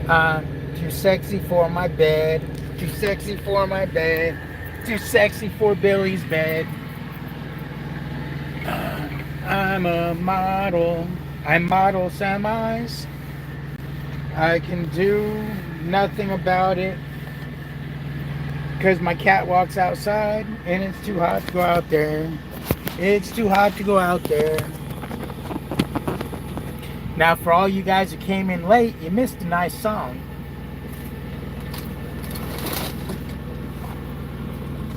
Too sexy for my bed. Too sexy for my bed. Too sexy for Billy's bed. I'm a model. I model semis. I can do nothing about it because my cat walks outside and it's too hot to go out there. It's too hot to go out there. Now, for all you guys who came in late, you missed a nice song.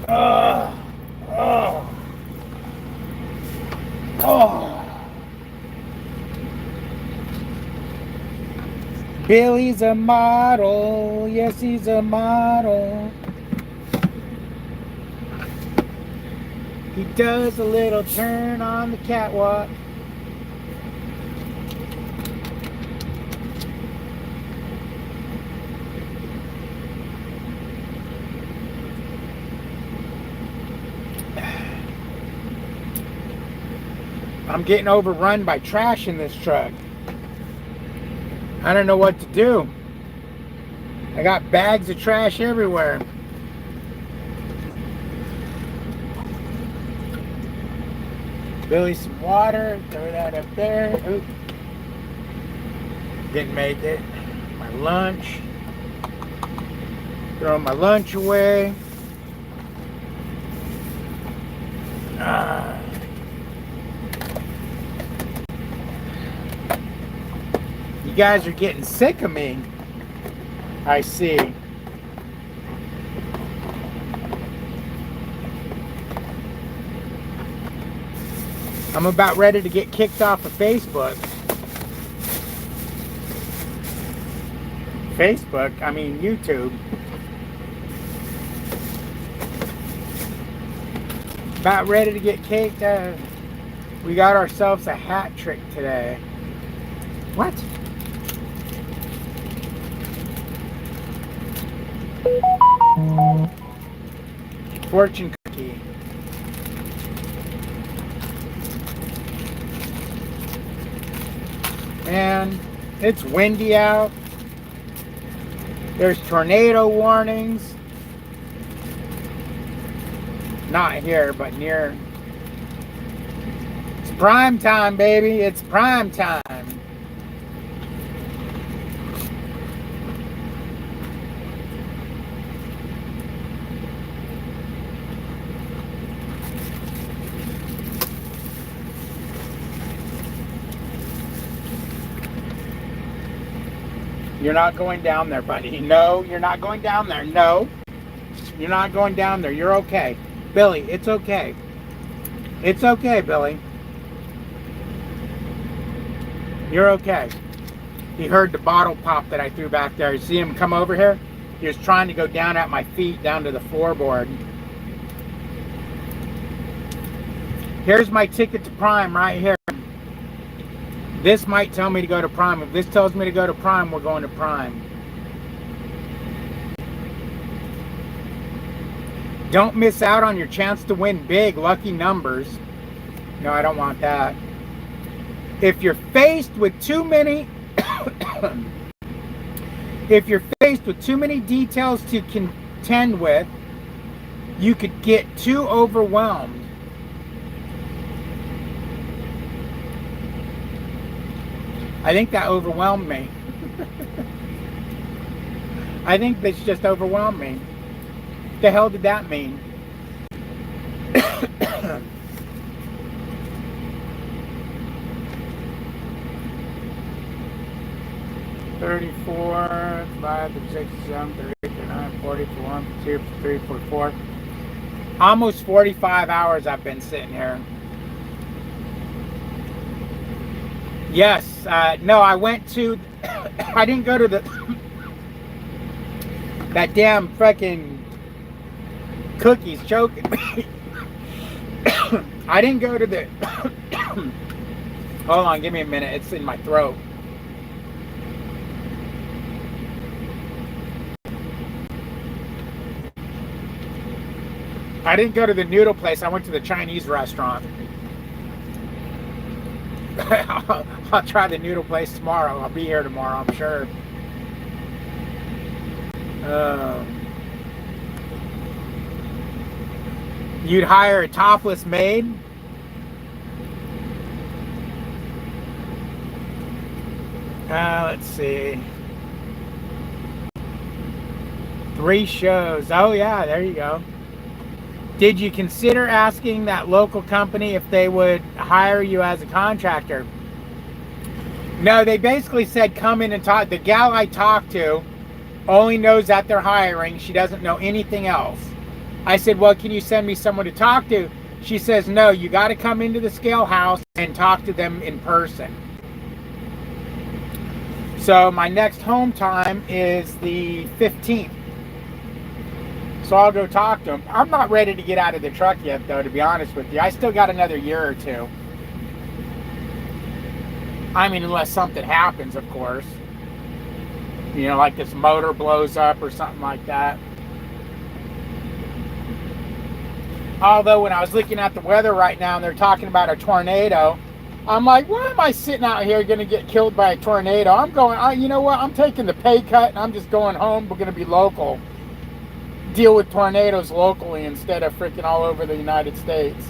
Oh, oh, oh. Billy's a model. Yes, he's a model. He does a little turn on the catwalk. I'm getting overrun by trash in this truck. I don't know what to do. I got bags of trash everywhere. Billy some water, throw that up there. Oop. Didn't make it. My lunch. Throw my lunch away. You guys are getting sick of me. I see. I'm about ready to get kicked off of Facebook. I mean YouTube. About ready to get kicked out. We got ourselves a hat trick today. What? Fortune cookie. And it's windy out. There's tornado warnings. Not here, but near. It's prime time, baby. It's prime time. You're not going down there, buddy. No, you're not going down there. No, you're not going down there. You're okay. Billy, it's okay. It's okay, Billy. You're okay. He heard the bottle pop that I threw back there. You see him come over here? He was trying to go down at my feet, down to the floorboard. Here's my ticket to Prime right here. This might tell me to go to Prime. If this tells me to go to Prime, we're going to Prime. Don't miss out on your chance to win big, lucky numbers. No, I don't want that. If you're faced with too many details to contend with, you could get too overwhelmed. I think that overwhelmed me. I think this just overwhelmed me. What the hell did that mean? 34, 5, 6, 7, 8, 9, 40, 41, 42, 43, 44. Almost 45 hours I've been sitting here. Yes, no, I went to, I didn't go to that damn fucking cookies choking me. I didn't go to the, hold on, give me a minute, it's in my throat. I didn't go to the noodle place, I went to the Chinese restaurant. I'll try the noodle place tomorrow. I'll be here tomorrow, I'm sure. You'd hire a topless maid? Let's see. 3 shows. Oh yeah, there you go. Did you consider asking that local company if they would hire you as a contractor? No, they basically said come in and talk. The gal I talked to only knows that they're hiring. She doesn't know anything else. I said, well, can you send me someone to talk to? She says, no, you got to come into the scale house and talk to them in person. So my next home time is the 15th. So I'll go talk to them. I'm not ready to get out of the truck yet, though, to be honest with you. I still got another year or two. I mean, unless something happens, of course. You know, like this motor blows up or something like that. Although when I was looking at the weather right now and they're talking about a tornado, I'm like, why am I sitting out here going to get killed by a tornado? I'm going, you know what? I'm taking the pay cut and I'm just going home. We're going to be local. Deal with tornadoes locally instead of freaking all over the United States.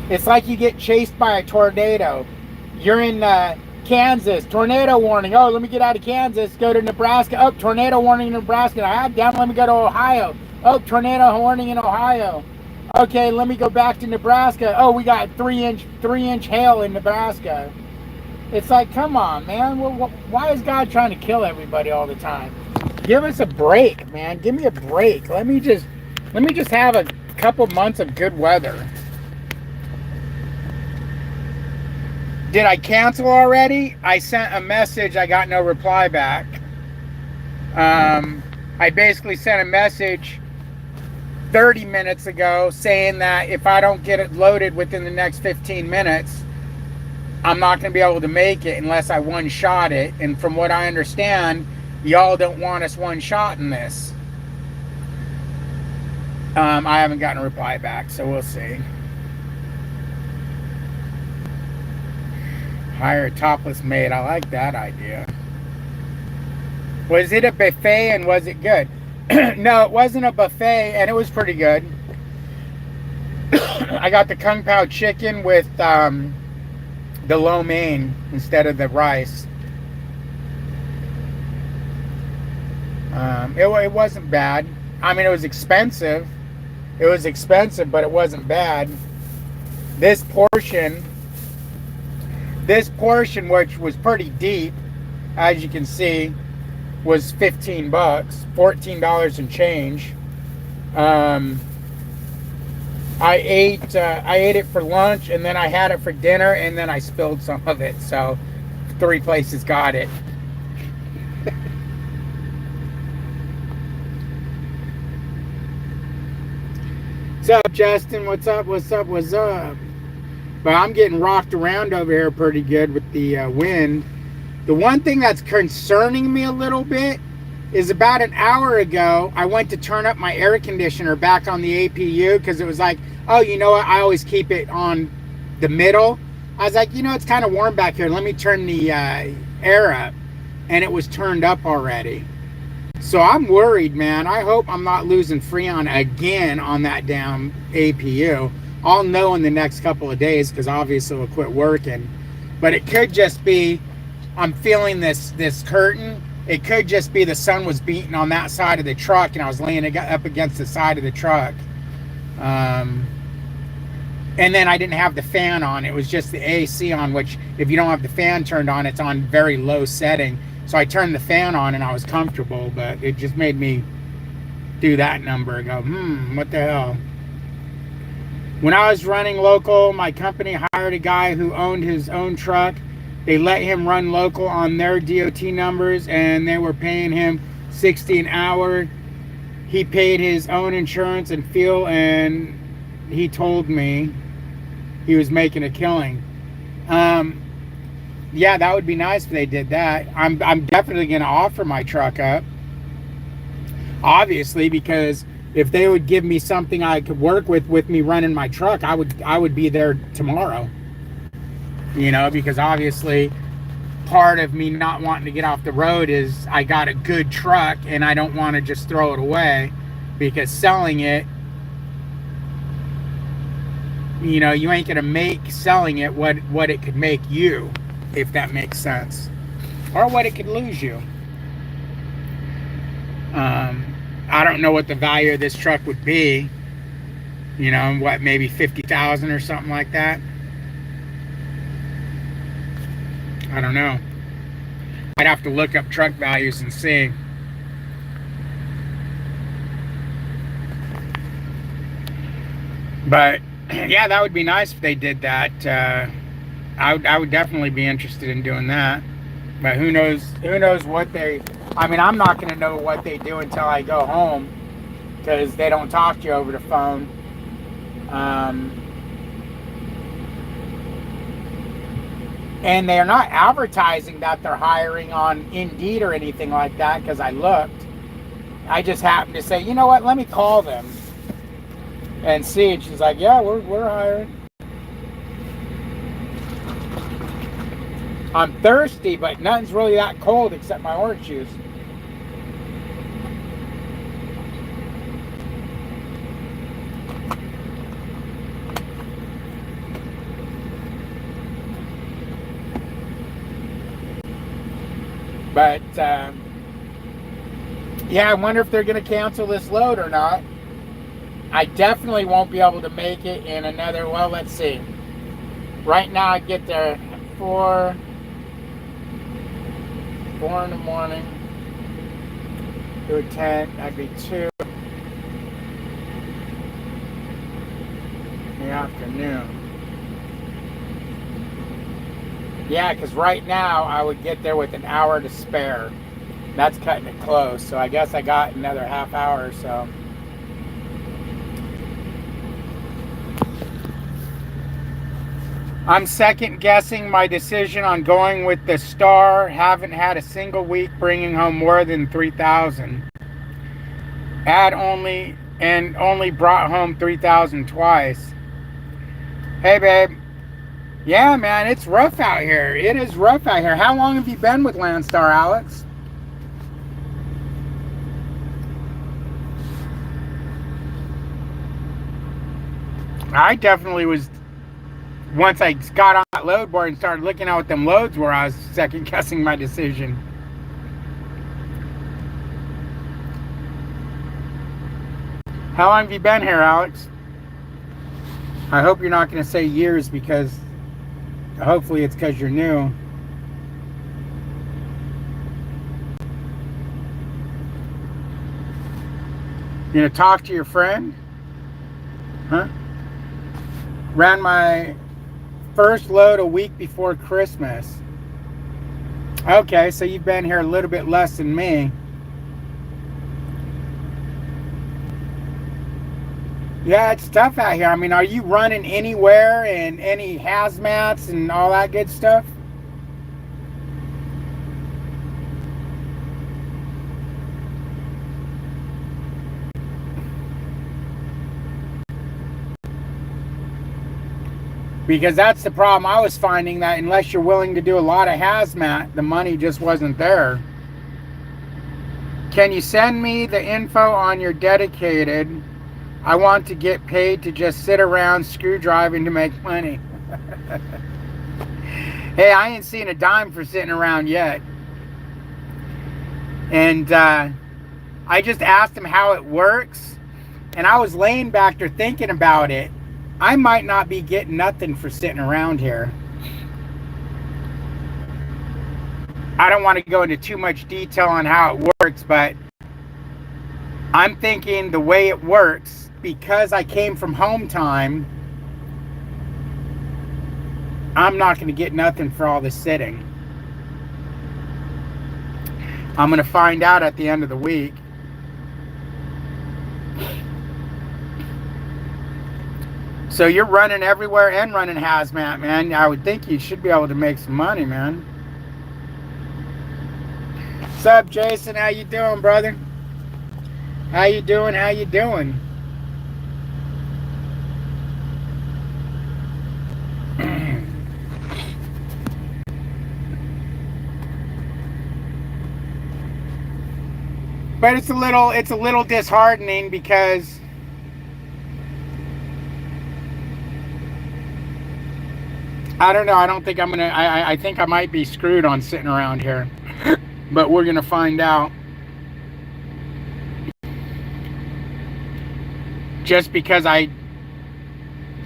It's like you get chased by a tornado. You're in Kansas, tornado warning. Oh, let me get out of Kansas, go to Nebraska. Oh, tornado warning in Nebraska. Damn, let me go to Ohio. Oh, tornado warning in Ohio. Okay, let me go back to Nebraska. Oh, we got 3-inch hail in Nebraska. It's like, come on, man. Why is God trying to kill everybody all the time? Give us a break, man. Give me a break. Let me just have a couple months of good weather. Did I cancel already? I sent a message. I got no reply back. I basically sent a message 30 minutes ago saying that if I don't get it loaded within the next 15 minutes, I'm not going to be able to make it unless I one-shot it. And from what I understand, y'all don't want us one-shotting this. I haven't gotten a reply back, so we'll see. Hire a topless maid. I like that idea. Was it a buffet and was it good? No, it wasn't a buffet and it was pretty good. I got the Kung Pao chicken with the lo mein instead of the rice. It wasn't bad. I mean, it was expensive. It was expensive, but it wasn't bad. This portion, which was pretty deep, as you can see, was $15, $14 and change. I ate it for lunch, and then I had it for dinner, and then I spilled some of it. So 3 places got it. What's up, Justin? What's up? What's up? What's up? But I'm getting rocked around over here pretty good with the wind. The one thing that's concerning me a little bit is about an hour ago, I went to turn up my air conditioner back on the APU because it was like, oh, you know what? I always keep it on the middle. I was like, you know, it's kind of warm back here. Let me turn the air up. And it was turned up already. So I'm worried, man. I hope I'm not losing Freon again on that damn APU. I'll know in the next couple of days because obviously it'll quit working. But it could just be, I'm feeling this curtain. It could just be the sun was beating on that side of the truck and I was laying up against the side of the truck. And then I didn't have the fan on. It was just the AC on, which if you don't have the fan turned on, it's on very low setting. So I turned the fan on and I was comfortable, but it just made me do that number and go, what the hell? When I was running local, my company hired a guy who owned his own truck. They let him run local on their DOT numbers and they were paying him $60 an hour. He paid his own insurance and fuel, and he told me he was making a killing. Yeah, that would be nice if they did that. I'm definitely going to offer my truck up. Obviously, because if they would give me something I could work with me running my truck, I would be there tomorrow. You know, because obviously part of me not wanting to get off the road is I got a good truck and I don't want to just throw it away, because selling it, you know, you ain't gonna make selling it what it could make you, if that makes sense, or what it could lose you. I don't know what the value of this truck would be. You know, what, maybe 50,000 or something like that. I don't know. I'd have to look up truck values and see. But yeah, that would be nice if they did that. I would definitely be interested in doing that. But who knows what they, I mean, I'm not going to know what they do until I go home, because they don't talk to you over the phone. And they're not advertising that they're hiring on Indeed or anything like that, because I looked. I just happened to say, you know what, let me call them and see. And she's like, yeah, we're hiring. I'm thirsty, but nothing's really that cold except my orange juice. But yeah, I wonder if they're going to cancel this load or not. I definitely won't be able to make it in another, well, let's see. Right now I get there at 4 in the morning. Do a 10, that'd be 2 in the afternoon. Yeah, because right now I would get there with an hour to spare. That's cutting it close, so I guess I got another half hour or so. I'm second guessing my decision on going with the Star. Haven't had a single week bringing home more than 3,000. Only brought home 3,000 twice. Hey babe. Yeah, man, it's rough out here. It is rough out here. How long have you been with Landstar, Alex? I definitely was, once I got on that load board and started looking at what them loads were, I was second guessing my decision. How long have you been here, Alex? I hope you're not going to say years, because hopefully it's because you're new. You gonna talk to your friend? Huh? Ran my first load a week before Christmas. Okay, so you've been here a little bit less than me. Yeah, it's tough out here. I mean, are you running anywhere and any hazmats and all that good stuff? Because that's the problem I was finding, that unless you're willing to do a lot of hazmat, the money just wasn't there. Can you send me the info on your dedicated? I want to get paid to just sit around screwdriving to make money. Hey, I ain't seen a dime for sitting around yet. And I just asked him how it works, and I was laying back there thinking about it. I might not be getting nothing for sitting around here. I don't want to go into too much detail on how it works, but I'm thinking the way it works, because I came from home time, I'm not going to get nothing for all this sitting. I'm going to find out at the end of the week. So you're running everywhere and running hazmat, man. I would think you should be able to make some money, man. What's up, Jason? How you doing, brother? How you doing? How you doing? But it's a little disheartening because I don't know. I don't think I'm gonna. I think I might be screwed on sitting around here, but we're gonna find out. Just because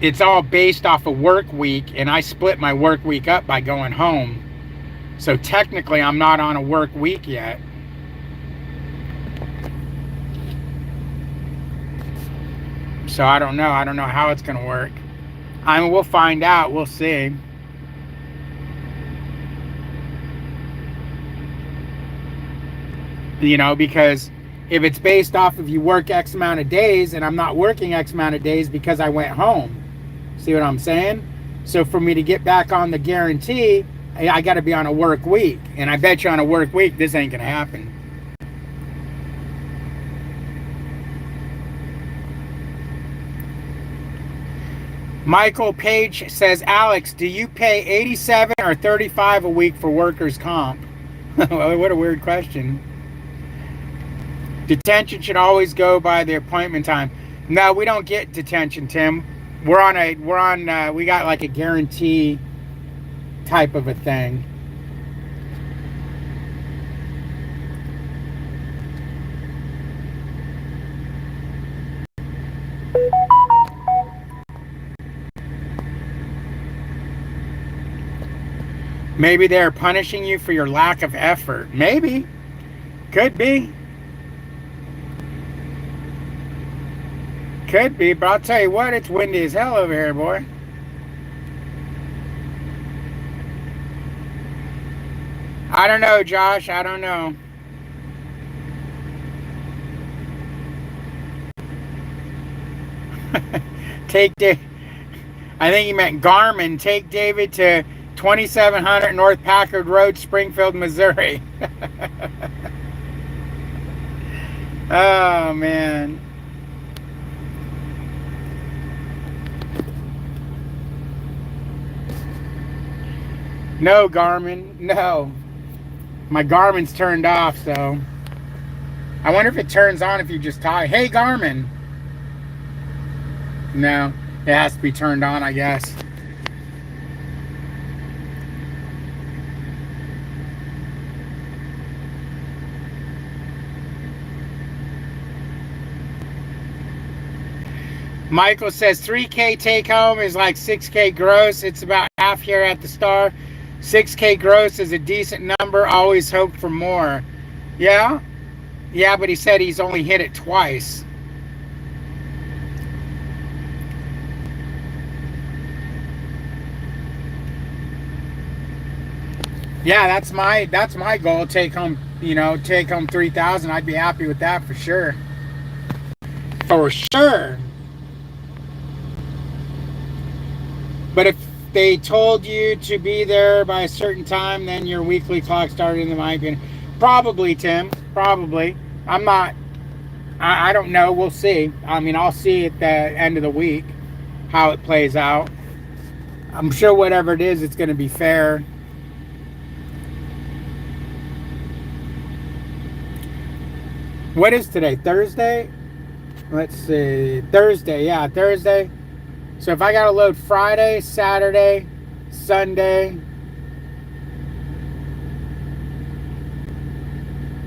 it's all based off a work week, and I split my work week up by going home. So technically, I'm not on a work week yet. So I don't know. I don't know how it's gonna work. I mean, we'll find out. We'll see. Because if it's based off of you work X amount of days and I'm not working X amount of days because I went home. See what I'm saying? So for me to get back on the guarantee, I got to be on a work week. And I bet you on a work week, this ain't going to happen. Michael Page says, Alex, do you pay 87 or 35 a week for workers' comp? What a weird question. Detention should always go by the appointment time. No, we don't get detention, Tim. We got like a guarantee type of a thing. Maybe they're punishing you for your lack of effort. Maybe. Could be. Could be, but I'll tell you what, it's windy as hell over here, boy. I don't know, Josh. I don't know. I think he meant Garmin. Take David to 2700 North Packard Road, Springfield, Missouri. Oh, man. No, Garmin. No. My Garmin's turned off, so. I wonder if it turns on if you just talk. Hey, Garmin. No. It has to be turned on, I guess. Michael says 3K take home is like 6K gross. It's about half here at the Star. 6K gross is a decent number. Always hope for more. Yeah? Yeah, but he said he's only hit it twice. Yeah, that's my goal. Take home 3,000. I'd be happy with that for sure. For sure. But if they told you to be there by a certain time, then your weekly clock started in my opinion. Probably, Tim. Probably. I'm not. I don't know. We'll see. I mean, I'll see at the end of the week how it plays out. I'm sure whatever it is, it's going to be fair. What is today? Thursday? Let's see. Thursday. Yeah, Thursday. So if I got to load Friday, Saturday, Sunday,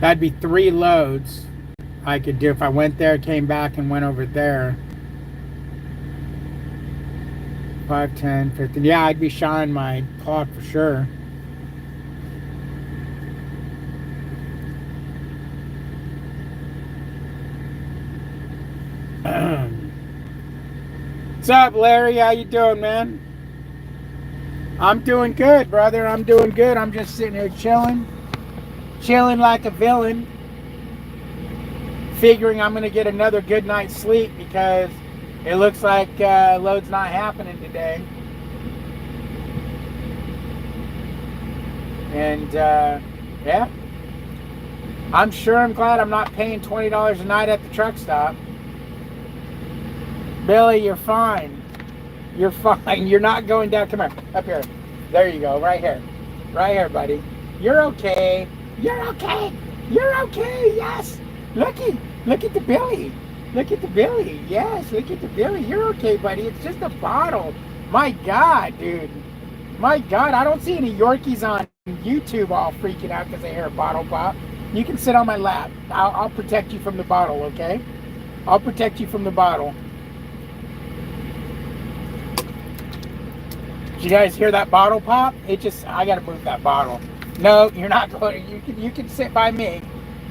that'd be 3 loads I could do if I went there, came back, and went over there. 5, 10, 15. Yeah, I'd be shying my clock for sure. What's up, Larry? How you doing, man? I'm doing good, brother. I'm doing good. I'm just sitting here chilling like a villain, figuring I'm going to get another good night's sleep because it looks like load's not happening today. And yeah, I'm glad I'm not paying $20 a night at the truck stop. Billy, you're fine. You're fine. You're not going down. Come here. Up here. There you go. Right here. Right here, buddy. You're okay. You're okay. You're okay. Yes. Looky, look at the belly. Look at the belly. Yes, look at the belly. You're okay, buddy. It's just a bottle. My God, dude. My God, I don't see any Yorkies on YouTube all freaking out because they hear a bottle pop. You can sit on my lap. I'll protect you from the bottle, okay? I'll protect you from the bottle. Did you guys hear that bottle pop? I gotta move that bottle. No, you're not going. You can sit by me.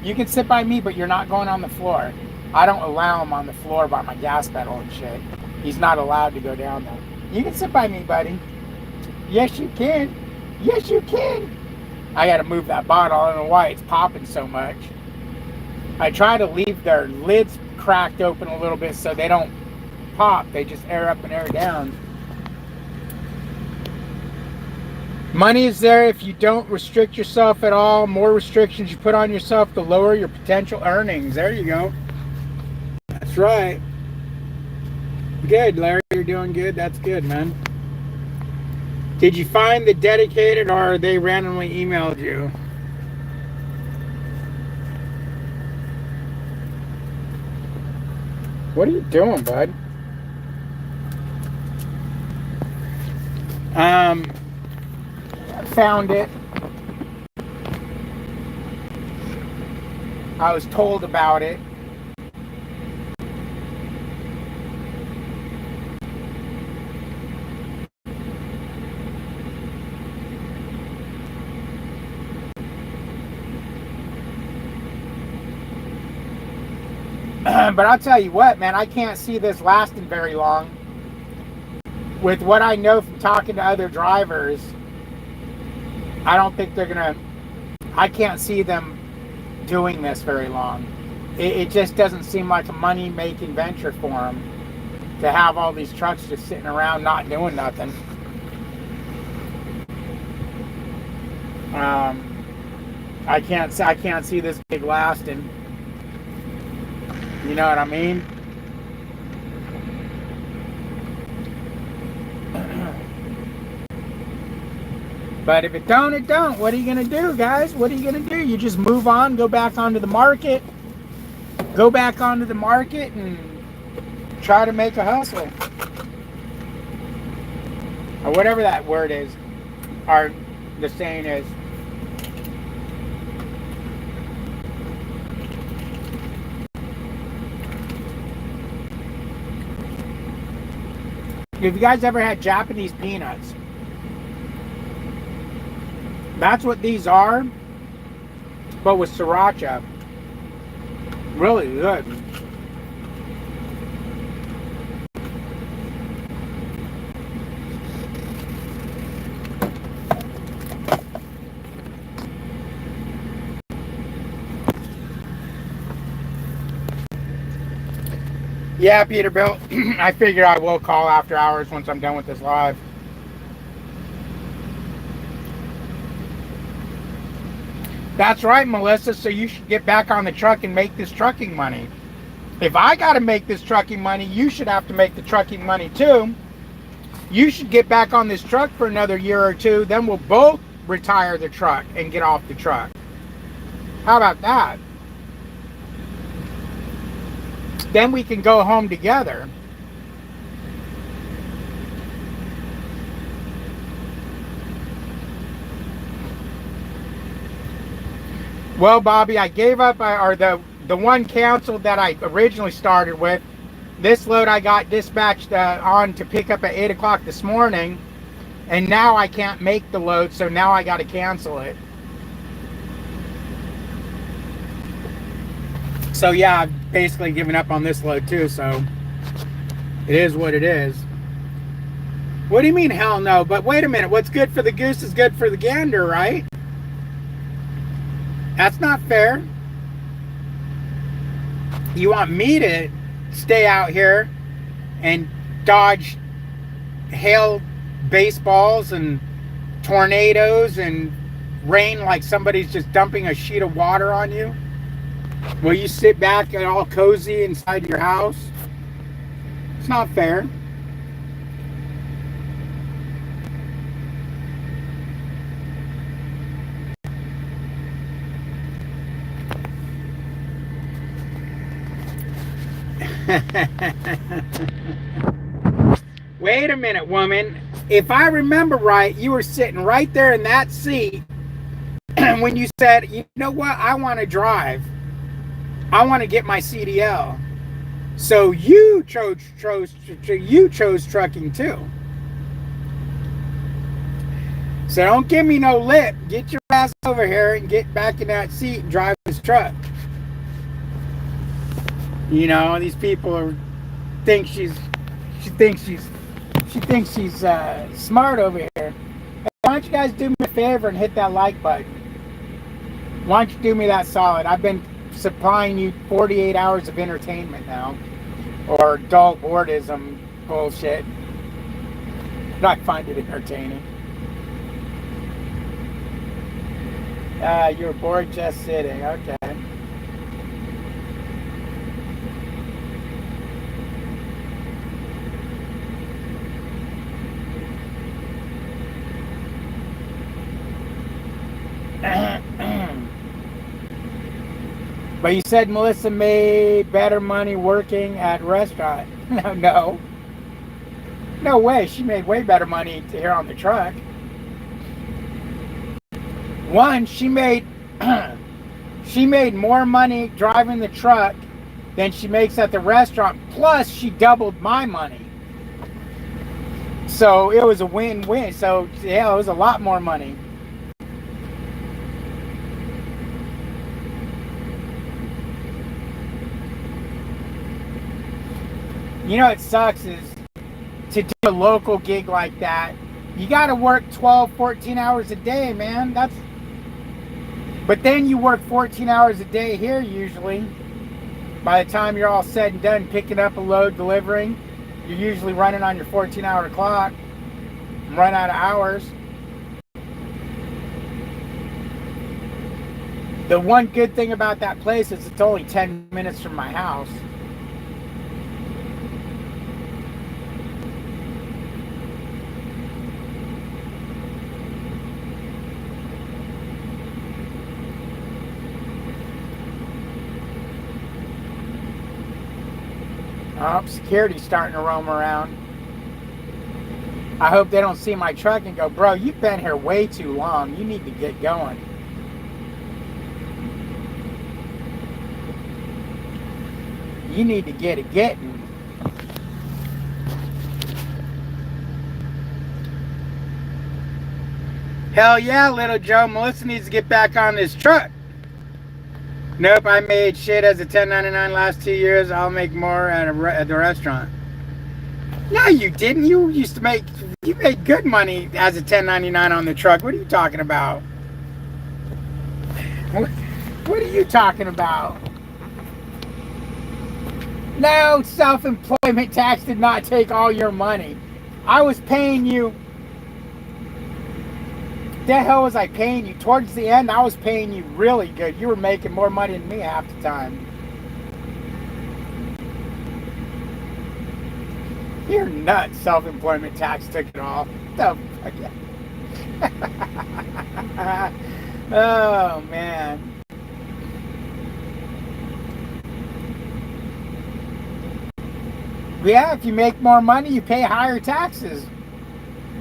You can sit by me, but you're not going on the floor. I don't allow him on the floor by my gas pedal and shit. He's not allowed to go down there. You can sit by me, buddy. Yes, you can. Yes, you can. I gotta move that bottle. I don't know why it's popping so much. I try to leave their lids cracked open a little bit so they don't pop. They just air up and air down. Money is there if you don't restrict yourself at all. More restrictions you put on yourself, the lower your potential earnings. There you go. That's right. Good, Larry. You're doing good. That's good, man. Did you find the dedicated or they randomly emailed you? What are you doing, bud? Found it. I was told about it. But I'll tell you what, man, I can't see this lasting very long. With what I know from talking to other drivers, I don't think they're gonna. I can't see them doing this very long. It just doesn't seem like a money-making venture for them to have all these trucks just sitting around not doing nothing. I can't see this big lasting. You know what I mean? But if it don't, it don't. What are you going to do, guys? What are you going to do? You just move on, go back onto the market. Go back onto the market and try to make a hustle. Or whatever that word is, or the saying is. Have you guys ever had Japanese peanuts? That's what these are, but with sriracha. Really good. Yeah, Peterbilt. I figure I will call after hours once I'm done with this live. That's right, Melissa. So you should get back on the truck and make this trucking money. If I got to make this trucking money, you should have to make the trucking money too. You should get back on this truck for another year or two. Then we'll both retire the truck and get off the truck. How about that? Then we can go home together. Well, Bobby, I gave up, or the one canceled that I originally started with. This load I got dispatched on to pick up at 8 o'clock this morning, and now I can't make the load, so now I got to cancel it. So yeah, I've basically given up on this load too, so it is what it is. What do you mean, hell no? But wait a minute, what's good for the goose is good for the gander, right? That's not fair. You want me to stay out here and dodge hail baseballs and tornadoes and rain like somebody's just dumping a sheet of water on you? Will you sit back and all cozy inside your house? It's not fair. Wait a minute, woman. If I remember right, you were sitting right there in that seat when you said, you know what, I want to drive. I want to get my CDL. So you chose trucking too. So don't give me no lip. Get your ass over here and get back in that seat and drive this truck. You know, these people are she thinks she's smart over here. Hey, why don't you guys do me a favor and hit that like button? Why don't you do me that solid? I've been supplying you 48 hours of entertainment now, or adult boredom bullshit. I find it entertaining. You're bored just sitting. Okay. But you said Melissa made better money working at a restaurant. No way. She made way better money here on the truck. One, she made more money driving the truck than she makes at the restaurant. Plus, she doubled my money. So it was a win-win. So yeah, it was a lot more money. You know, it sucks is to do a local gig like that. You got to work 12, 14 hours a day, man. But then you work 14 hours a day here usually. By the time you're all said and done picking up a load, delivering, you're usually running on your 14-hour clock and run out of hours. The one good thing about that place is it's only 10 minutes from my house. Oh, security's starting to roam around. I hope they don't see my truck and go, bro, you've been here way too long. You need to get going. You need to get it getting. Hell yeah, little Joe. Melissa needs to get back on this truck. Nope, I made shit as a 1099 last 2 years. I'll make more at the restaurant. No, you didn't. You made good money as a 1099 on the truck. What are you talking about? What are you talking about? No, self-employment tax did not take all your money. I was paying you. The hell was I paying you? Towards the end, I was paying you really good. You were making more money than me half the time. You're nuts. Self-employment tax took it all. The fuck yeah. Oh, man. Yeah, if you make more money, you pay higher taxes.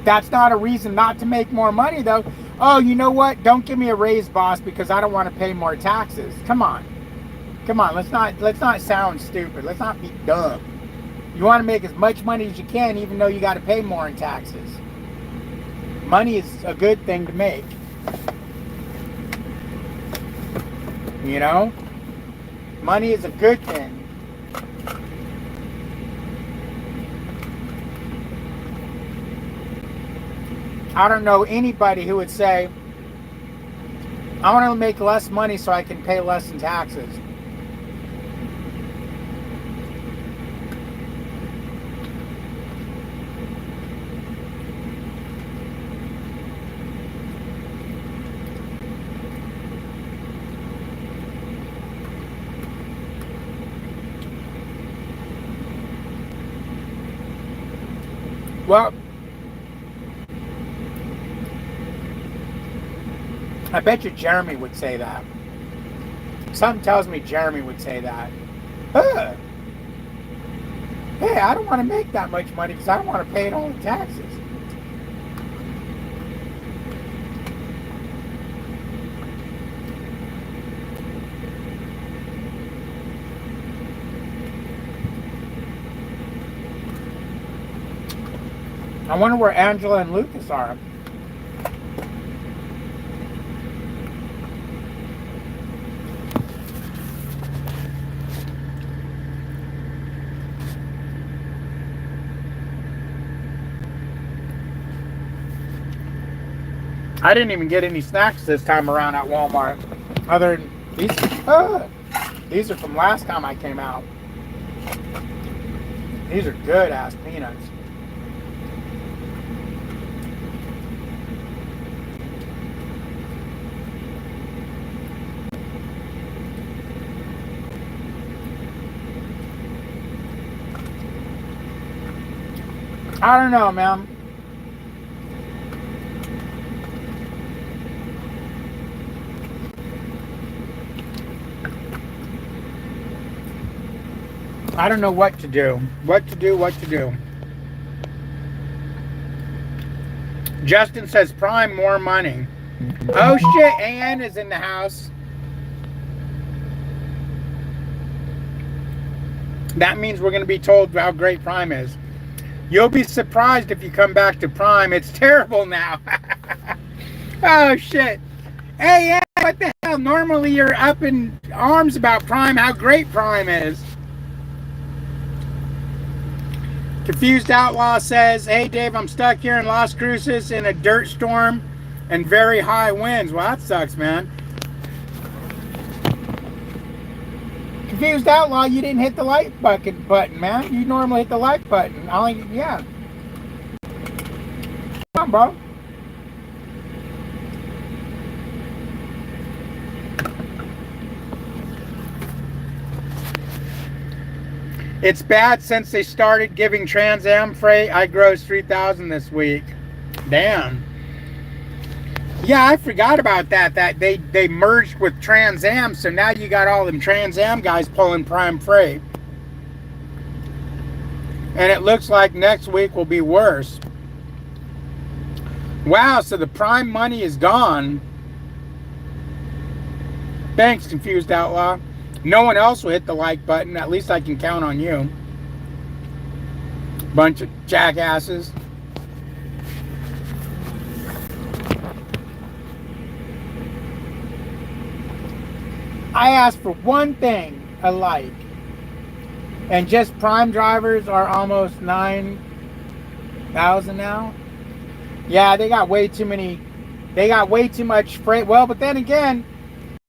That's not a reason not to make more money, though. Oh, you know what? Don't give me a raise, boss, because I don't want to pay more taxes. Come on. Let's not sound stupid. Let's not be dumb. You want to make as much money as you can, even though you got to pay more in taxes. Money is a good thing to make. You know? Money is a good thing. I don't know anybody who would say, I want to make less money so I can pay less in taxes. Well, I bet you Jeremy would say that. Something tells me Jeremy would say that. Hey, I don't want to make that much money because I don't want to pay all the taxes. I wonder where Angela and Lucas are. I didn't even get any snacks this time around at Walmart. Other than these are from last time I came out. These are good ass peanuts. I don't know, man. I don't know what to do. What to do. Justin says Prime more money. Oh shit, Ann is in the house. That means we're going to be told how great Prime is. You'll be surprised if you come back to Prime. It's terrible now. Oh shit. Hey, Ann, what the hell? Normally you're up in arms about Prime, how great Prime is. Confused Outlaw says, hey Dave, I'm stuck here in Las Cruces in a dirt storm and very high winds. Well, that sucks, man. Confused Outlaw, you didn't hit the like button, man. You normally hit the like button. Yeah. Come on, bro. It's bad since they started giving Trans Am freight. I grossed $3,000 this week. Damn. Yeah, I forgot about that. That they merged with Trans Am, so now you got all them Trans Am guys pulling Prime freight. And it looks like next week will be worse. Wow, so the Prime money is gone. Thanks, Confused Outlaw. No one else will hit the like button. At least I can count on you. Bunch of jackasses. I asked for one thing, a like. And just Prime drivers are almost 9,000 now. Yeah, they got way too many. They got way too much freight. Well, but then again,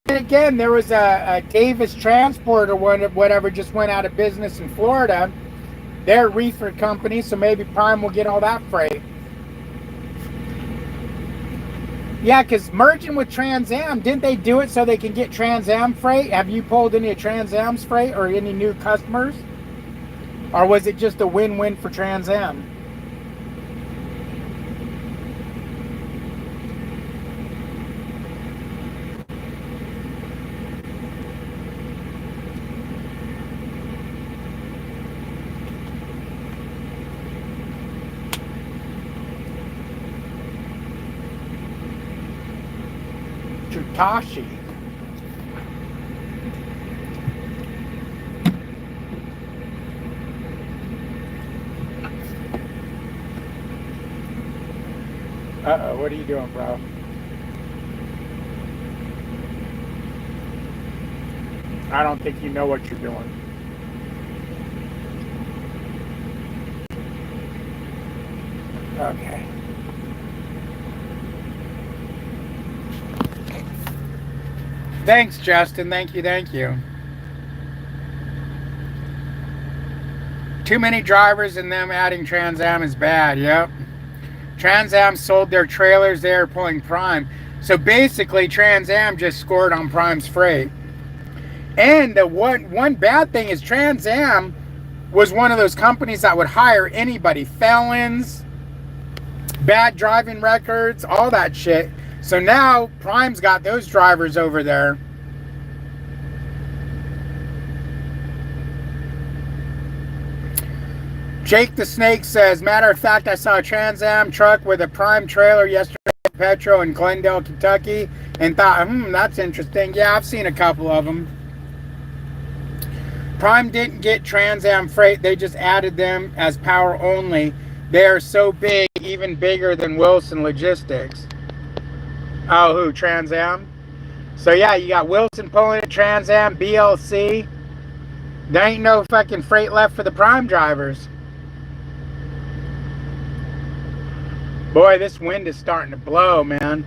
there was a Davis Transport or whatever just went out of business in Florida. They're a reefer company, so maybe Prime will get all that freight. Yeah, because merging with Trans Am, didn't they do it so they can get Trans Am freight? Have you pulled any of Trans Am's freight or any new customers? Or was it just a win-win for Trans Am? Tashi. Uh-oh, what are you doing, bro? I don't think you know what you're doing. Okay. Thanks, Justin. Thank you. Too many drivers and them adding Trans Am is bad. Yep. Trans Am sold their trailers. They are pulling Prime. So basically, Trans Am just scored on Prime's freight. And the one bad thing is Trans Am was one of those companies that would hire anybody. Felons, bad driving records, all that shit. So now Prime's got those drivers over there. Jake the Snake says, matter of fact, I saw a Trans Am truck with a prime trailer yesterday at Petro in Glendale, Kentucky, and thought, that's interesting. Yeah, I've seen a couple of them. Prime didn't get Trans Am freight. They just added them as power only. They are so big, even bigger than Wilson Logistics. Oh, who? Trans Am? So yeah, you got Wilson pulling it, Trans Am, BLC. There ain't no fucking freight left for the Prime drivers. Boy, this wind is starting to blow, man.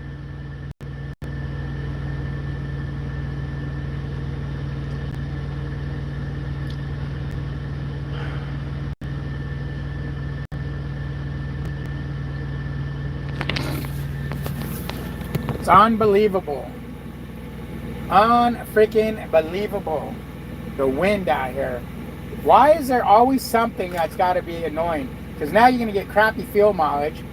It's unbelievable. Unfreaking believable. The wind out here. Why is there always something that's got to be annoying? Because now you're going to get crappy fuel mileage.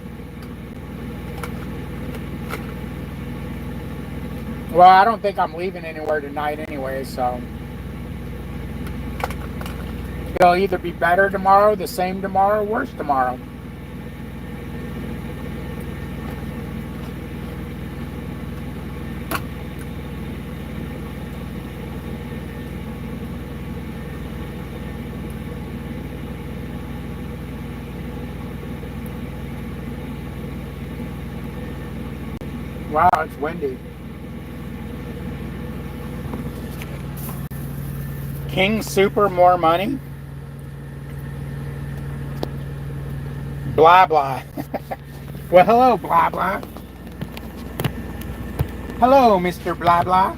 Well, I don't think I'm leaving anywhere tonight anyway, so it'll either be better tomorrow, the same tomorrow, worse tomorrow. Wow, it's windy. King Super more money? Blah blah. Well, hello, blah blah. Hello, Mr. Blah blah.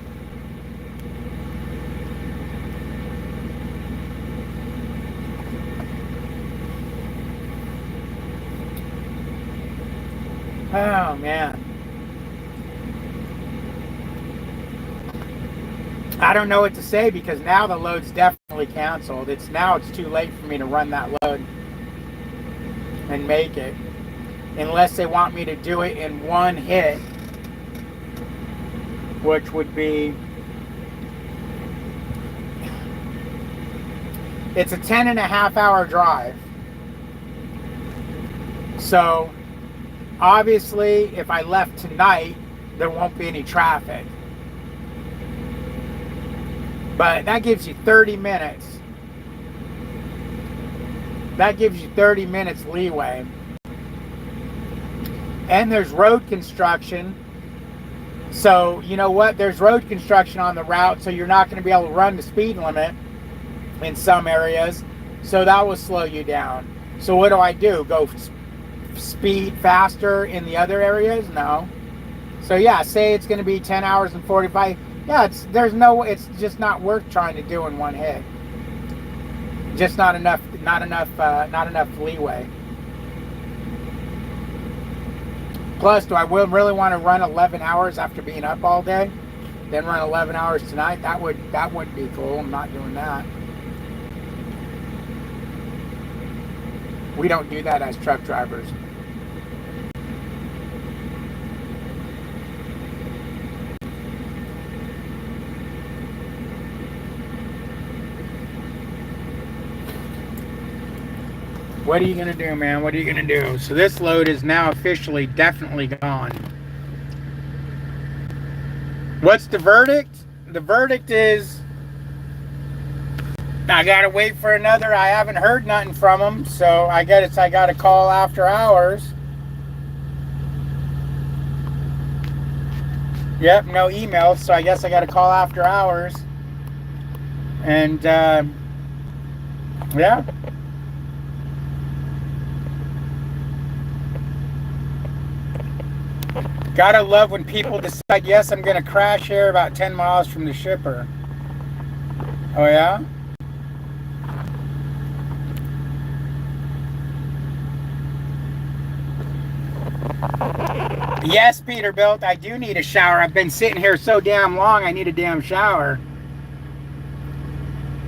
Oh man. I don't know what to say because now the load's definitely canceled. It's too late for me to run that load and make it. Unless they want me to do it in one hit, which would be, it's a 10.5-hour drive. So obviously if I left tonight, there won't be any traffic. But that gives you 30 minutes. That gives you 30 minutes leeway. And there's road construction. So, you know what? There's road construction on the route, so you're not going to be able to run the speed limit in some areas. So that will slow you down. So what do? Go speed faster in the other areas? No. So yeah, say it's going to be 10 hours and 45. Yeah, it's just not worth trying to do in one hit. Just not enough leeway. Plus, do I really want to run 11 hours after being up all day? Then run 11 hours tonight? That would be cool. I'm not doing that. We don't do that as truck drivers. What are you going to do, man? What are you going to do? So this load is now officially definitely gone. What's the verdict? The verdict is I got to wait for another. I haven't heard nothing from them, so I guess I got to call after hours. Yep, no emails, so I guess I got to call after hours. And yeah. Gotta love when people decide, yes, I'm gonna crash here about 10 miles from the shipper. Oh yeah? Yes, Peterbilt, I do need a shower. I've been sitting here so damn long, I need a damn shower.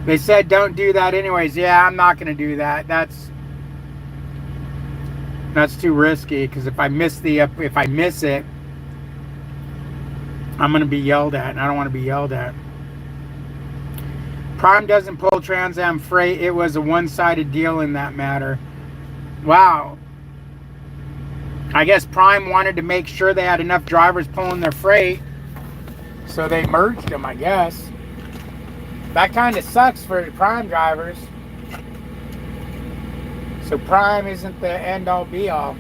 They said don't do that anyways. Yeah, I'm not gonna do that. That's too risky, because if I miss it, I'm going to be yelled at, and I don't want to be yelled at. Prime doesn't pull Trans Am freight. It was a one-sided deal in that matter. Wow. I guess Prime wanted to make sure they had enough drivers pulling their freight, so they merged them, I guess. That kind of sucks for the Prime drivers. So Prime isn't the end-all be-all.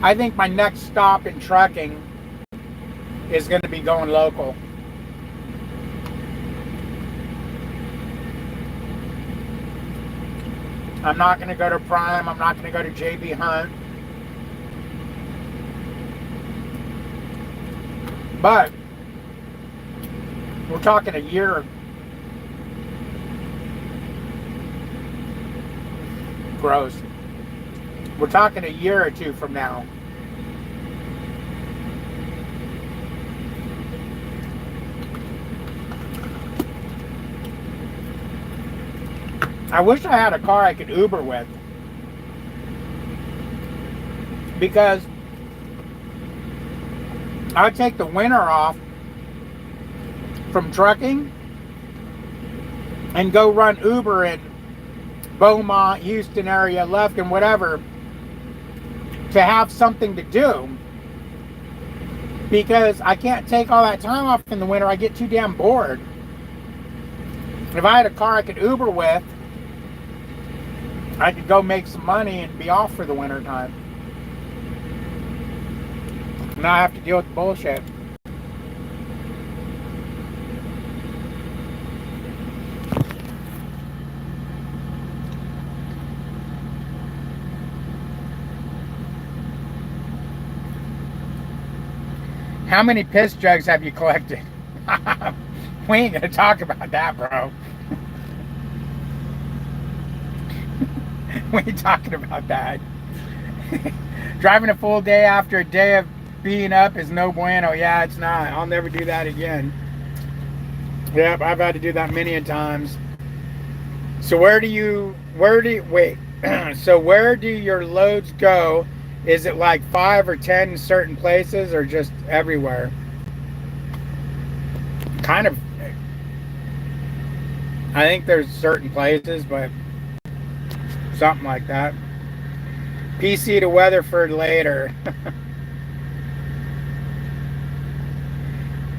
I think my next stop in trucking is going to be going local. I'm not going to go to Prime. I'm not going to go to JB Hunt. But we're talking a year. Gross. We're talking a year or two from now. I wish I had a car I could Uber with, because I would take the winter off from trucking and go run Uber in Beaumont, Houston area, Lufkin, whatever, to have something to do, because I can't take all that time off in the winter. I get too damn bored. If I had a car I could Uber with, I could go make some money and be off for the winter time. Now I have to deal with the bullshit. How many piss jugs have you collected? We ain't gonna talk about that, bro. We ain't talking about that. Driving a full day after a day of being up is no bueno. Yeah, it's not. I'll never do that again. Yep, I've had to do that many a times. So where do you wait? So where do your loads go? Is it like 5 or 10 in certain places, or just everywhere? Kind of. I think there's certain places, but something like that. PC to Weatherford later.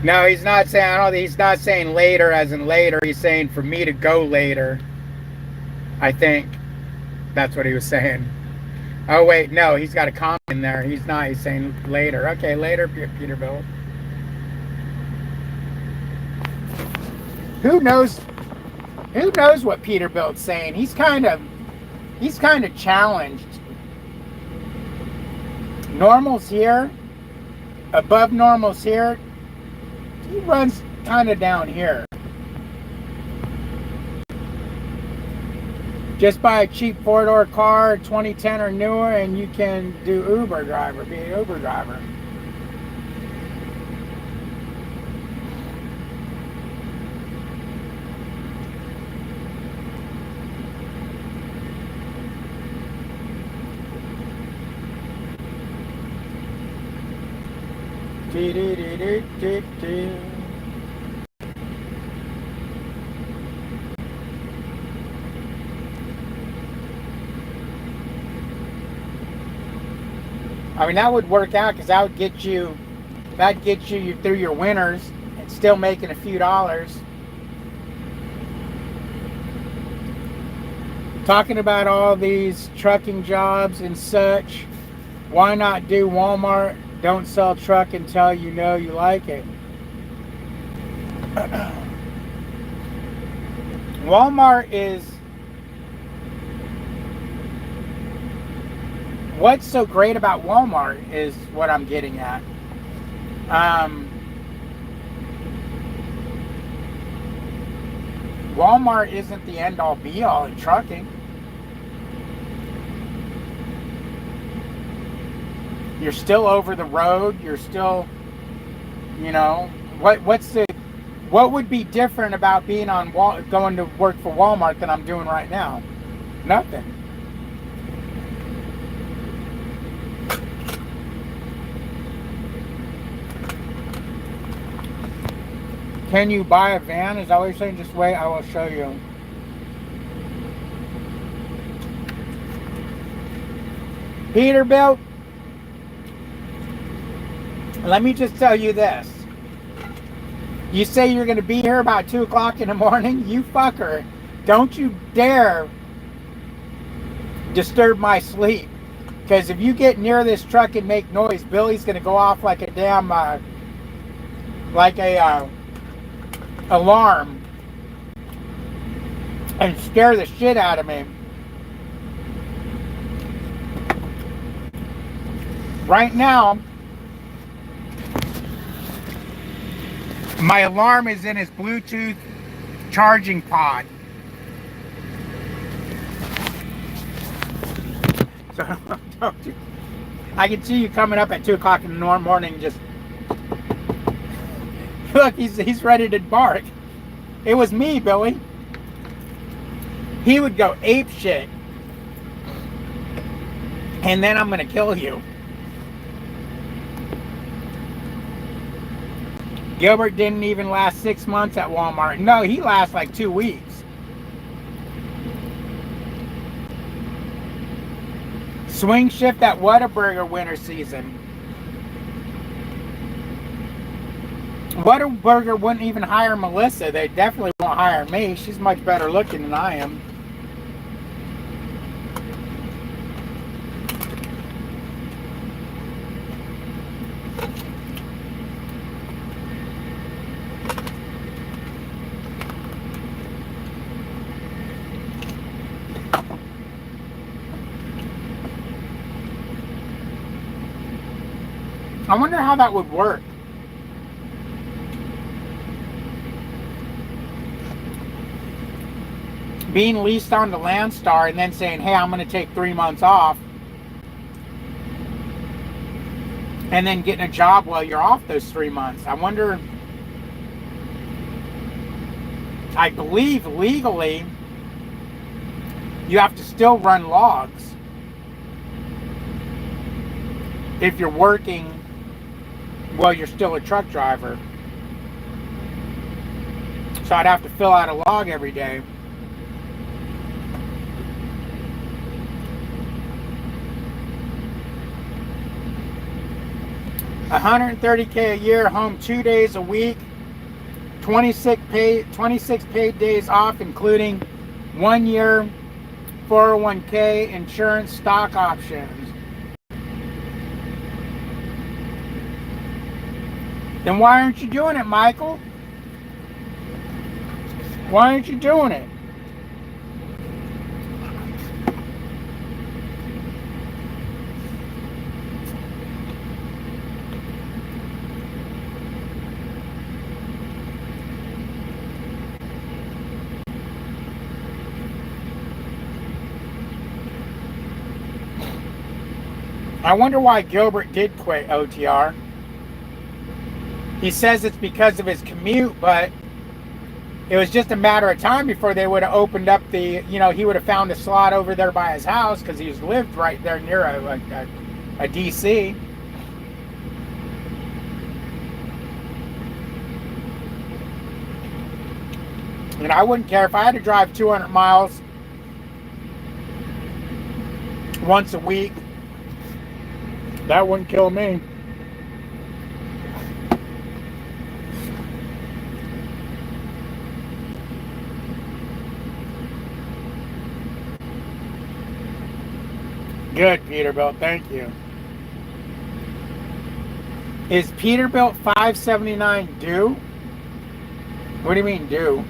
No, he's not saying. I don't. He's not saying later as in later. He's saying for me to go later. I think that's what he was saying. Oh wait, no, he's got a comment in there. He's not. He's saying later. Okay, later, Peterbilt. Who knows? Who knows what Peterbilt's saying? He's kind of challenged. Normal's here. Above normal's here. He runs kind of down here. Just buy a cheap 4-door car, 2010 or newer, and you can do Uber driver, be an Uber driver. I mean, that would work out, because that would get you through your winters and still making a few dollars. Talking about all these trucking jobs and such, why not do Walmart? Don't sell truck until you know you like it. Walmart is... What's so great about Walmart is what I'm getting at. Walmart isn't the end-all be-all in trucking. You're still over the road. You're still, you know, what would be different about being on going to work for Walmart than I'm doing right now? Nothing. Can you buy a van? Is that what you're saying? Just wait, I will show you. Peterbilt, let me just tell you this. You say you're going to be here about 2 o'clock in the morning? You fucker. Don't you dare disturb my sleep. Because if you get near this truck and make noise, Billy's going to go off like a damn, alarm and scare the shit out of me. Right now, my alarm is in his Bluetooth charging pod. So don't you, I can see you coming up at 2 o'clock in the morning. Just look, he's ready to bark. It was me, Billy. He would go ape shit, and then I'm gonna kill you. Gilbert didn't even last 6 months at Walmart. No, he lasts like 2 weeks. Swing shift at Whataburger winter season. Whataburger wouldn't even hire Melissa. They definitely won't hire me. She's much better looking than I am. I wonder how that would work. Being leased on to Landstar and then saying, hey, I'm going to take 3 months off. And then getting a job while you're off those 3 months. I wonder, I believe legally you have to still run logs if you're working while you're still a truck driver. So I'd have to fill out a log every day. $130K a year, home 2 days a week, 26 paid days off, including 1 year 401K, insurance, stock options. Then why aren't you doing it, Michael? Why aren't you doing it? I wonder why Gilbert did quit OTR. He says it's because of his commute, but it was just a matter of time before they would have opened up the, he would have found a slot over there by his house because he's lived right there near a DC. And I wouldn't care if I had to drive 200 miles once a week. That wouldn't kill me. Good, Peterbilt. Thank you. Is Peterbilt 579 due? What do you mean due?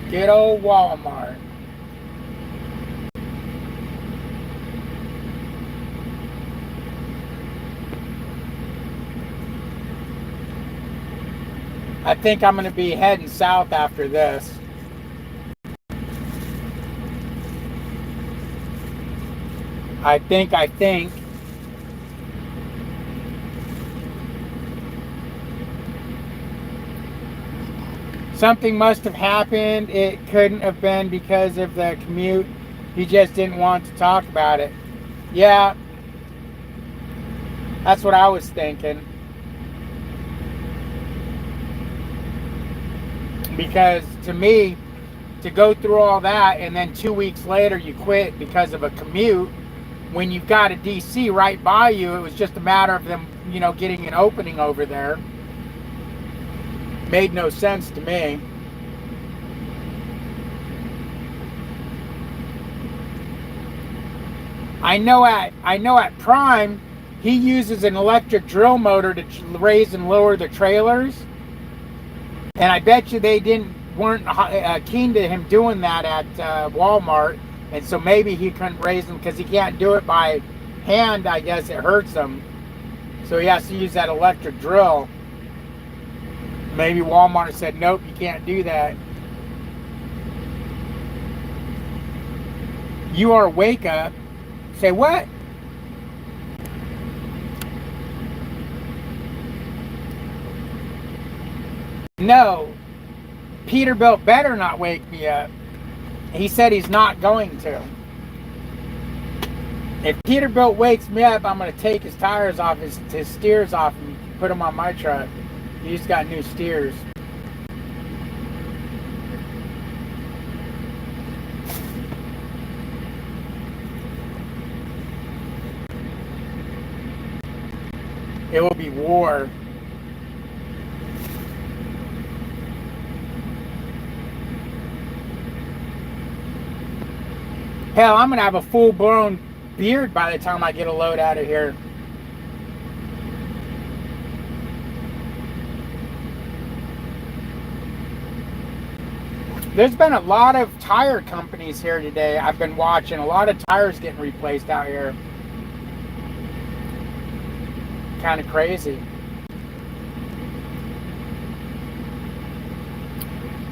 Good old Walmart. I think I'm going to be heading south after this. I think something must have happened. It couldn't have been because of the commute. He just didn't want to talk about it. Yeah, that's what I was thinking. Because to me, to go through all that and then 2 weeks later you quit because of a commute, when you've got a DC right by you, it was just a matter of them, getting an opening over there. Made no sense to me. I know at Prime, he uses an electric drill motor to raise and lower the trailers. And I bet you they weren't keen to him doing that at Walmart. And so maybe he couldn't raise them because he can't do it by hand. I guess it hurts him. So he has to use that electric drill. Maybe Walmart said, nope, you can't do that. You are wake up. Say what? No, Peterbilt better not wake me up. He said he's not going to. If Peterbilt wakes me up, I'm going to take his tires off, his steers off, and put them on my truck. He's got new steers. It will be war. Hell, I'm going to have a full-blown beard by the time I get a load out of here. There's been a lot of tire companies here today. I've been watching a lot of tires getting replaced out here. Kind of crazy.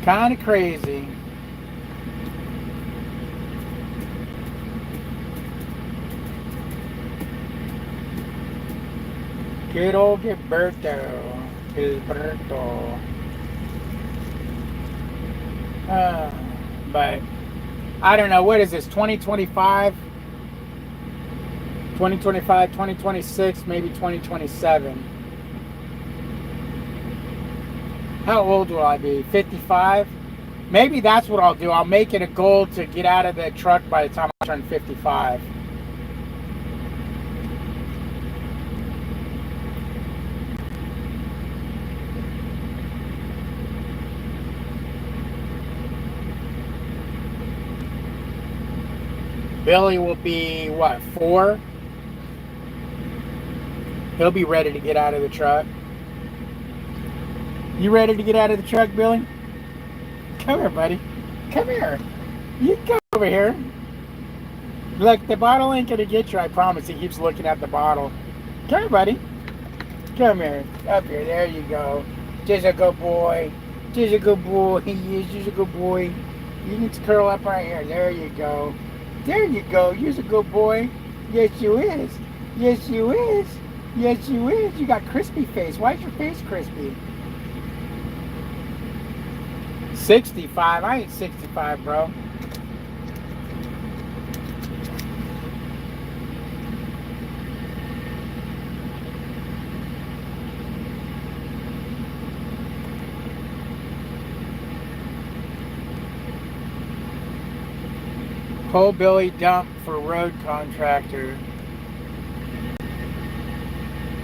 Kind of crazy. Good old Gilberto. But I don't know, what is this, 2025? 2025, 2026, maybe 2027. How old will I be? 55? Maybe that's what I'll do. I'll make it a goal to get out of the truck by the time I turn 55. Billy will be, what, 4? He'll be ready to get out of the truck. You ready to get out of the truck, Billy? Come here, buddy. Come here. You come over here. Look, the bottle ain't going to get you, I promise. He keeps looking at the bottle. Come here, buddy. Come here. Up here. There you go. Just a good boy. Just a good boy. He is just a good boy. You can curl up right here. There you go. There you go. You're a good boy. Yes, you is. Yes, you is. Yes, you is. You got crispy face. Why's your face crispy? 65. I ain't 65, bro. Pull Billy dump for road contractor.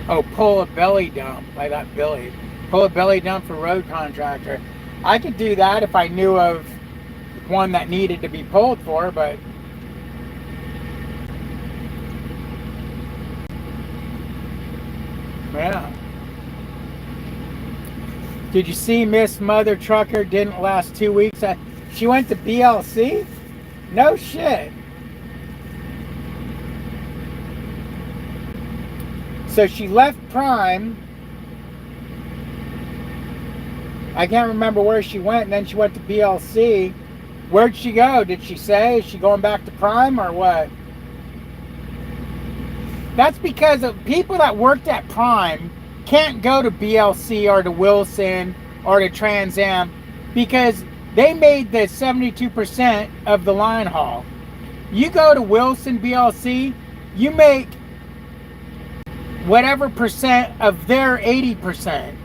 Oh, pull a belly dump. I got Billy. Pull a belly dump for road contractor. I could do that if I knew of one that needed to be pulled for, but yeah. Did you see Miss Mother Trucker didn't last 2 weeks? She went to BLC? No shit. So she left Prime. I can't remember where she went, and then she went to BLC. Where'd she go? Did she say? Is she going back to Prime or what? That's because of people that worked at Prime can't go to BLC or to Wilson or to Trans Am because they made the 72% of the line haul. You go to Wilson BLC, you make whatever percent of their 80%.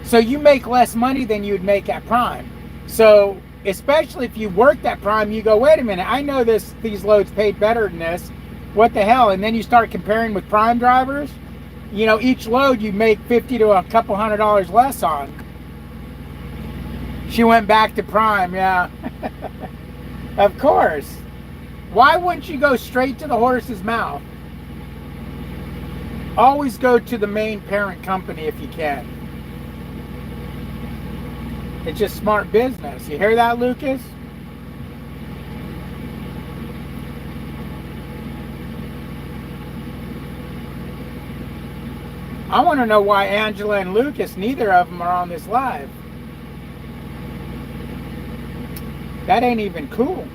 So you make less money than you'd make at Prime. So especially if you worked at Prime, you go, wait a minute, I know these loads paid better than this. What the hell? And then you start comparing with Prime drivers. You know, each load you make $50 to a couple $100 less on. She went back to Prime, yeah. Of course. Why wouldn't you go straight to the horse's mouth? Always go to the main parent company if you can. It's just smart business. You hear that, Lucas? I want to know why Angela and Lucas, neither of them are on this live. That ain't even cool.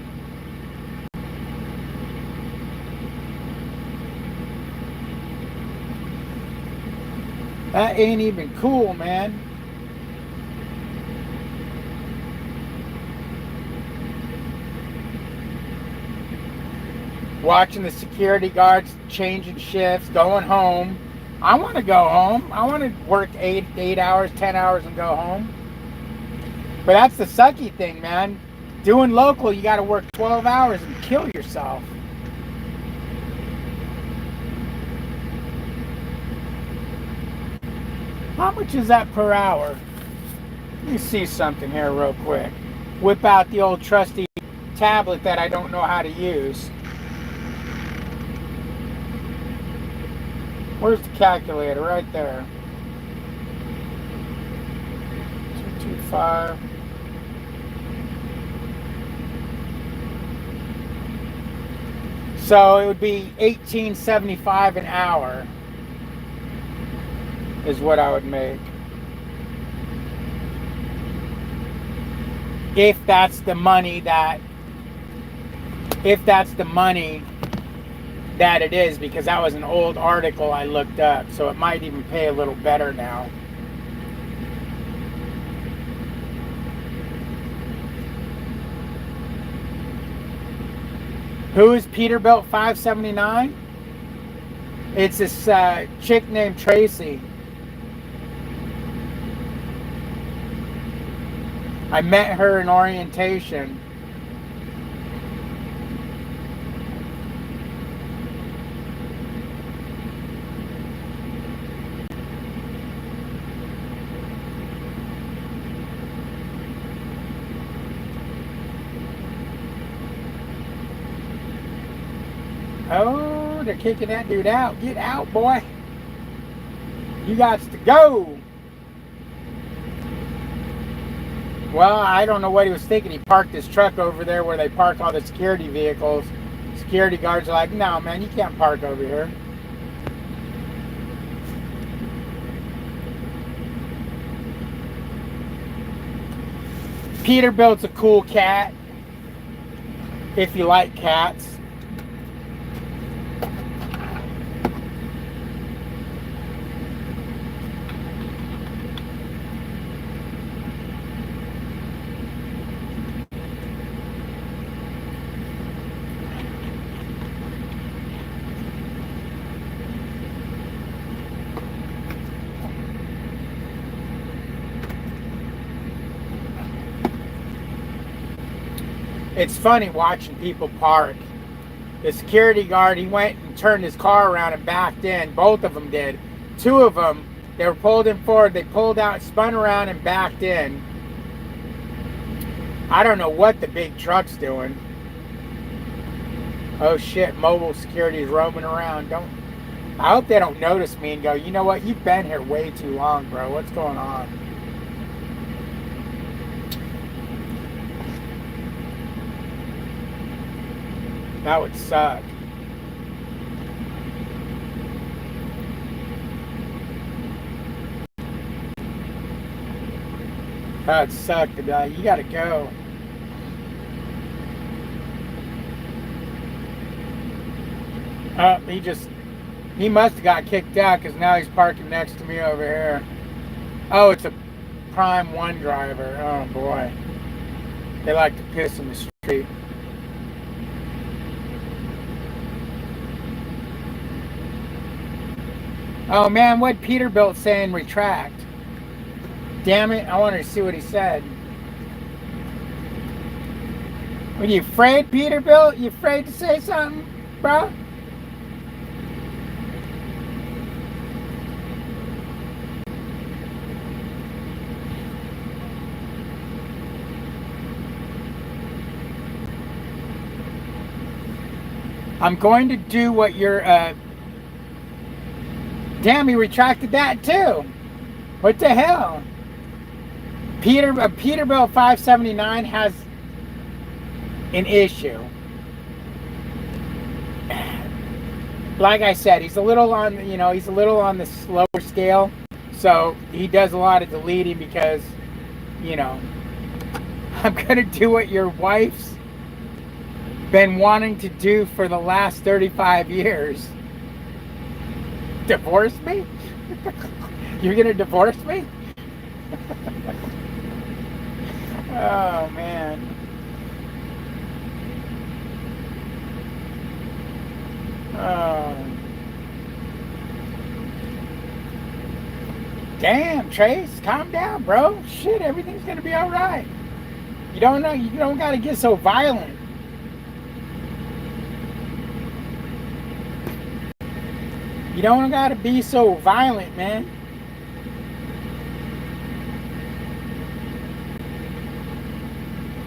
That ain't even cool, man. Watching the security guards changing shifts, going home. I want to go home. I want to work 8 hours, 10 hours and go home. But that's the sucky thing, man. Doing local, you got to work 12 hours and kill yourself. How much is that per hour? Let me see something here real quick. Whip out the old trusty tablet that I don't know how to use. Where's the calculator? Right there. 225. So it would be $18.75 an hour is what I would make. If that's the money that it is, because that was an old article I looked up, so it might even pay a little better now. Who is Peterbilt 579? It's this chick named Tracy. I met her in orientation. Oh, they're kicking that dude out. Get out, boy. You got to go. Well, I don't know what he was thinking. He parked his truck over there where they park all the security vehicles. Security guards are like, no, man, you can't park over here. Peterbilt's a cool cat, if you like cats. It's funny watching people park. The security guard, he went and turned his car around and backed in. Both of them did. Two of them, they were pulled in forward. They pulled out, spun around, and backed in. I don't know what the big truck's doing. Oh shit, mobile security is roaming around. I hope they don't notice me and go, you know what, you've been here way too long, bro. What's going on? That would suck. That would suck to die. You gotta go. Oh, He must have got kicked out because now he's parking next to me over here. Oh, it's a Prime 1 driver. Oh, boy. They like to piss in the street. Oh, man, what Peterbilt saying retract? Damn it, I wanted to see what he said. Are you afraid, Peterbilt? You afraid to say something, bro? I'm going to do what you're, damn, he retracted that too. What the hell? Peterbilt 579 has an issue. Like I said, he's a little on, he's a little on the slower scale. So he does a lot of deleting because, I'm going to do what your wife's been wanting to do for the last 35 years. Divorce me? You're gonna divorce me? Oh, man. Oh. Damn, Trace, calm down, bro. Shit, everything's gonna be all right. You don't gotta get so violent. You don't gotta be so violent, man.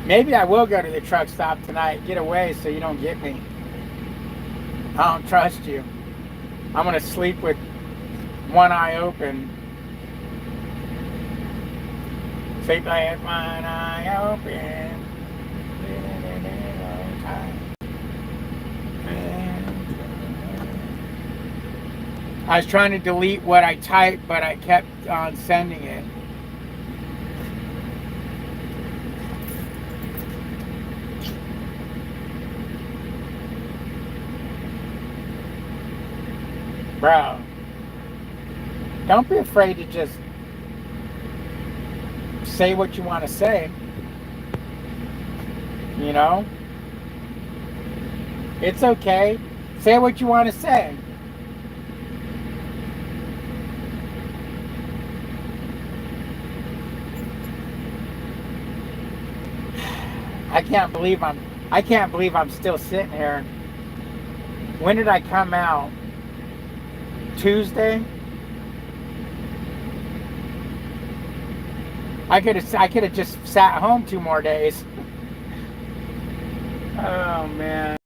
Maybe I will go to the truck stop tonight, get away so you don't get me. I don't trust you. I'm gonna sleep with one eye open. Sleep like one eye open. I was trying to delete what I typed, but I kept on sending it. Bro, don't be afraid to just say what you want to say. It's okay. Say what you want to say. I can't believe I'm still sitting here. When did I come out? Tuesday? I could have just sat home 2 more days. Oh, man.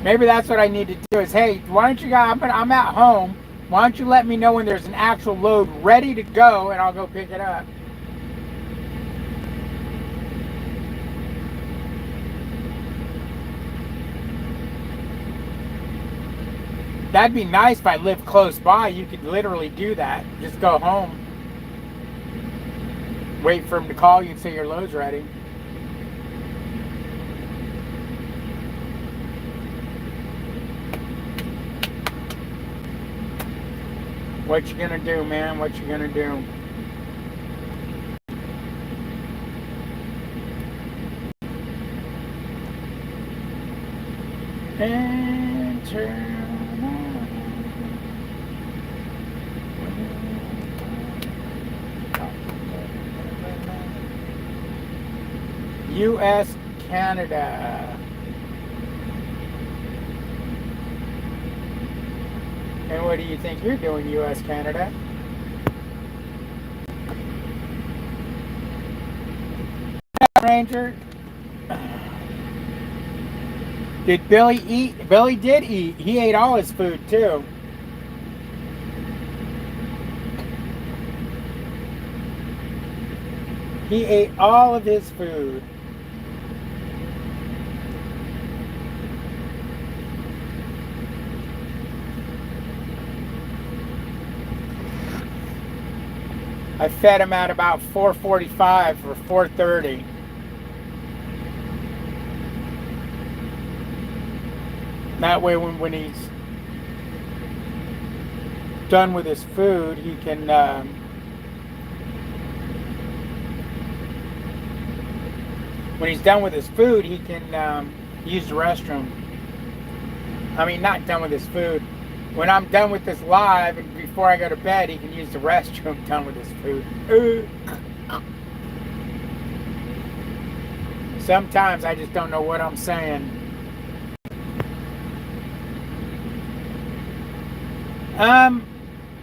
Maybe that's what I need to do is, hey, why don't you guys, I'm at home. Why don't you let me know when there's an actual load ready to go and I'll go pick it up. That'd be nice if I lived close by. You could literally do that. Just go home. Wait for him to call you and say your load's ready. What you gonna do, man? What you gonna do? Enter. U.S., Canada. And what do you think you're doing, U.S., Canada? Ranger. Did Billy eat? Billy did eat. He ate all his food, too. He ate all of his food. I fed him at about 4:45 or 4:30. That way when he's done with his food, he can when he's done with his food, he can use the restroom. I mean, not done with his food. When I'm done with this live and before I go to bed, he can use the restroom done with his food. Sometimes I just don't know what I'm saying.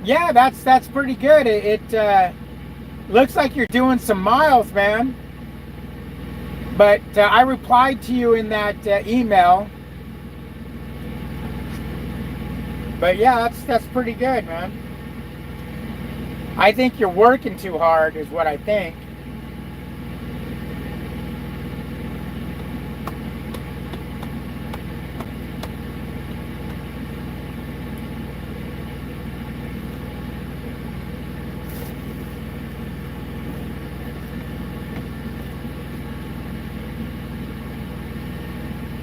Yeah, that's pretty good. It looks like you're doing some miles, man. But I replied to you in that email. But yeah, that's pretty good, man. I think you're working too hard, is what I think.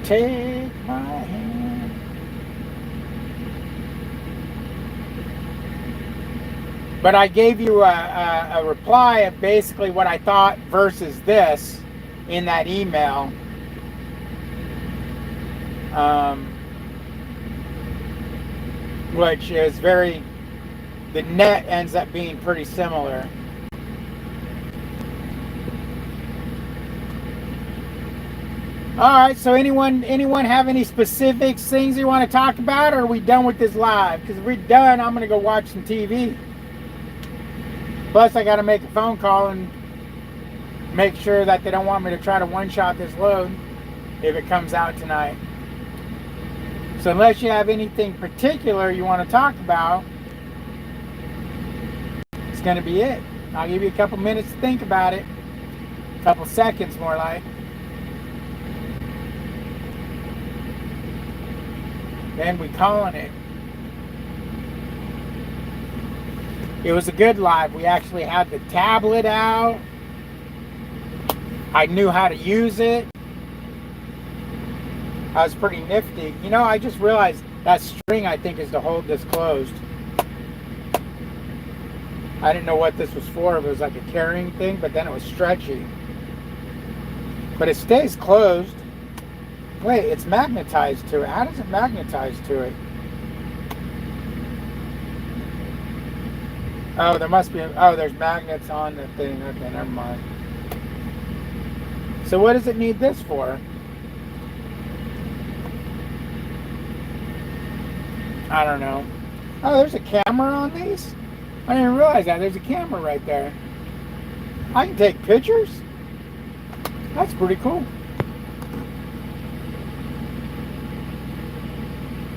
Take my hand. But I gave you a reply of basically what I thought versus this in that email. Which is the net ends up being pretty similar. All right, so anyone have any specific things you want to talk about, or are we done with this live? Because if we're done, I'm going to go watch some TV. Plus, I got to make a phone call and make sure that they don't want me to try to one-shot this load if it comes out tonight. So unless you have anything particular you want to talk about, it's going to be it. I'll give you a couple minutes to think about it. A couple seconds, more like. Then we calling it. It was a good live. We actually had the tablet out. I knew how to use it. I was pretty nifty. You know, I just realized that string, I think, is to hold this closed. I didn't know what this was for. If it was like a carrying thing, but then it was stretchy. But it stays closed. Wait, it's magnetized to it. How does it magnetize to it? Oh, there must be. Oh, there's magnets on the thing. Okay, never mind. So what does it need this for? I don't know. Oh, there's a camera on these? I didn't realize that. There's a camera right there. I can take pictures? That's pretty cool.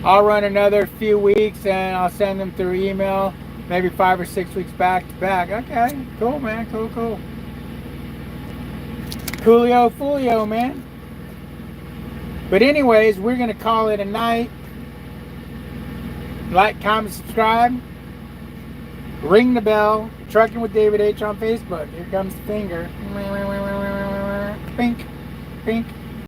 I'll run another few weeks and I'll send them through email, maybe 5 or 6 weeks back to back. Okay, cool, man, cool. Coolio folio, man. But anyways, we're going to call it a night. Like, comment, subscribe. Ring the bell. Trucking with David H on Facebook. Here comes the finger. Pink, pink.